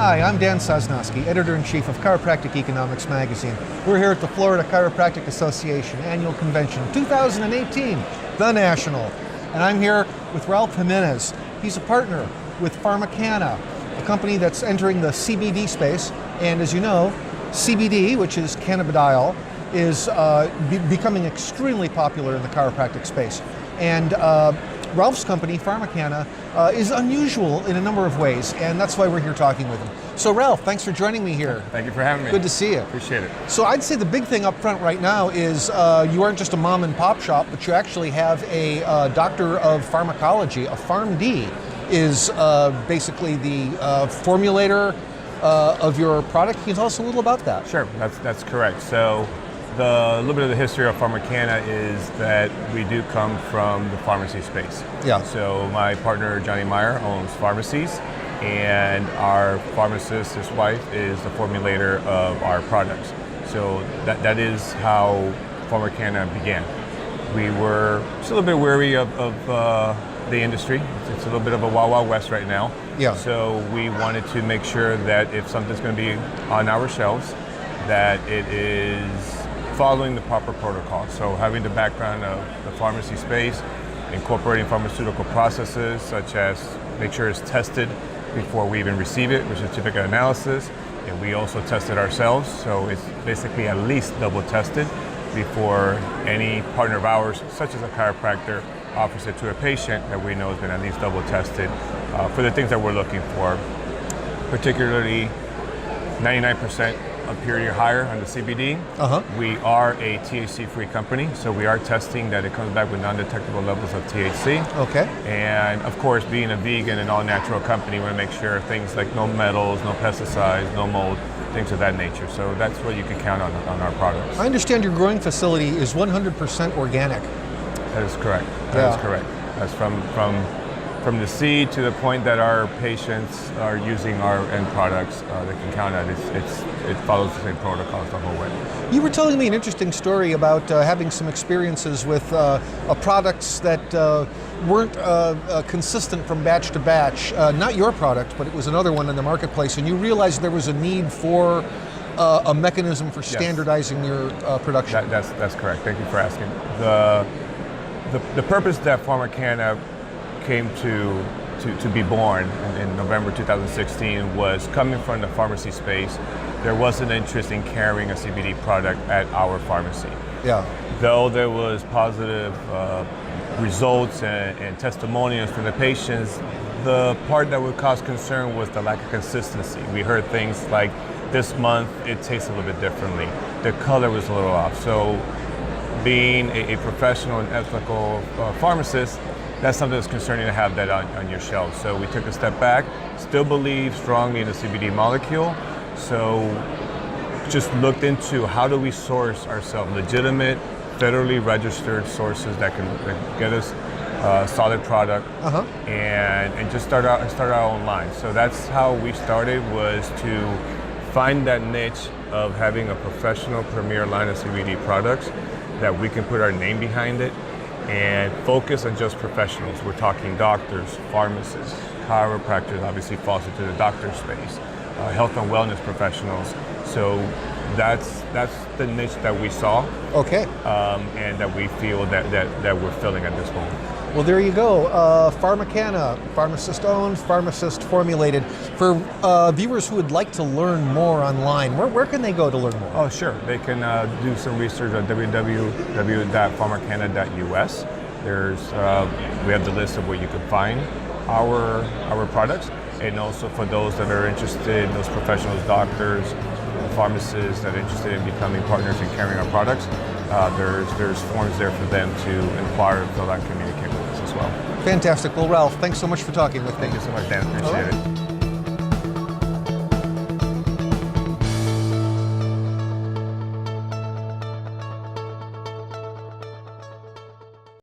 Hi, I'm Dan Sosnowski, Editor-in-Chief of Chiropractic Economics Magazine. We're here at the Florida Chiropractic Association Annual Convention 2018, the National. And I'm here with Ralph Jimenez. He's a partner with PharmaCanna, a company that's entering the CBD space. And as you know, CBD, which is cannabidiol, is becoming extremely popular in the chiropractic space. And Ralph's company, PharmaCanna, is unusual in a number of ways, and that's why we're here talking with him. So Ralph, thanks for joining me here. Thank you for having me. Good to see you. Appreciate it. So I'd say the big thing up front right now is you aren't just a mom and pop shop, but you actually have a doctor of pharmacology, a PharmD, is basically the formulator of your product. Can you tell us a little about that? Sure, that's correct. So a little bit of the history of PharmaCanna is that we do come from the pharmacy space. Yeah. So my partner, Johnny Meyer, owns pharmacies, and our pharmacist, his wife, is the formulator of our products. So that is how PharmaCanna began. We were just a little bit wary of the industry. It's a little bit of a wild, wild west right now. Yeah. So we wanted to make sure that if something's going to be on our shelves, that it is following the proper protocol. So having the background of the pharmacy space, incorporating pharmaceutical processes such as make sure it's tested before we even receive it with certificate analysis, and we also test it ourselves, so it's basically at least double tested before any partner of ours, such as a chiropractor, offers it to a patient that we know has been at least double tested for the things that we're looking for, particularly 99% of purity or higher on the CBD. We are a THC-free company, so we are testing that it comes back with non-detectable levels of THC. Okay. And of course, being a vegan and all-natural company, we want to make sure things like no metals, no pesticides, no mold, things of that nature. So that's what you can count on our products. I understand your growing facility is 100% organic. That is correct. That is correct. That's from the seed to the point that our patients are using our end products, they can count on it. It follows the same protocols the whole way. You were telling me an interesting story about having some experiences with products that weren't consistent from batch to batch. Not your product, but it was another one in the marketplace, and you realized there was a need for a mechanism for standardizing your production. That's correct. Thank you for asking. The purpose that PharmaCanna came to be born in November 2016 was coming from the pharmacy space. There was an interest in carrying a CBD product at our pharmacy. Yeah. Though there was positive results and testimonials from the patients, the part that would cause concern was the lack of consistency. We heard things like, this month it tastes a little bit differently. The color was a little off. So being a professional and ethical pharmacist, that's something that's concerning to have that on your shelf. So we took a step back, still believe strongly in the CBD molecule. So just looked into how do we source ourselves legitimate, federally registered sources that can get us a solid product and just start our own line. So that's how we started, was to find that niche of having a professional premier line of CBD products that we can put our name behind it and focus on just professionals. We're talking doctors, pharmacists, chiropractors, obviously falls into the doctor space, health and wellness professionals. So that's the niche that we saw. Okay. And that we feel that we're filling at this moment. Well, there you go. PharmaCanna, pharmacist-owned, pharmacist-formulated. For viewers who would like to learn more online, where can they go to learn more? Oh, sure. They can do some research on www.pharmacana.us. We have the list of where you can find our products, and also for those that are interested, those professionals, doctors, pharmacists that are interested in becoming partners in carrying our products, there's forms there for them to inquire, fill out, and communicate with us as well. Fantastic. Well, Ralph, thanks so much for talking with me. Thank you so much, Dan. Appreciate it.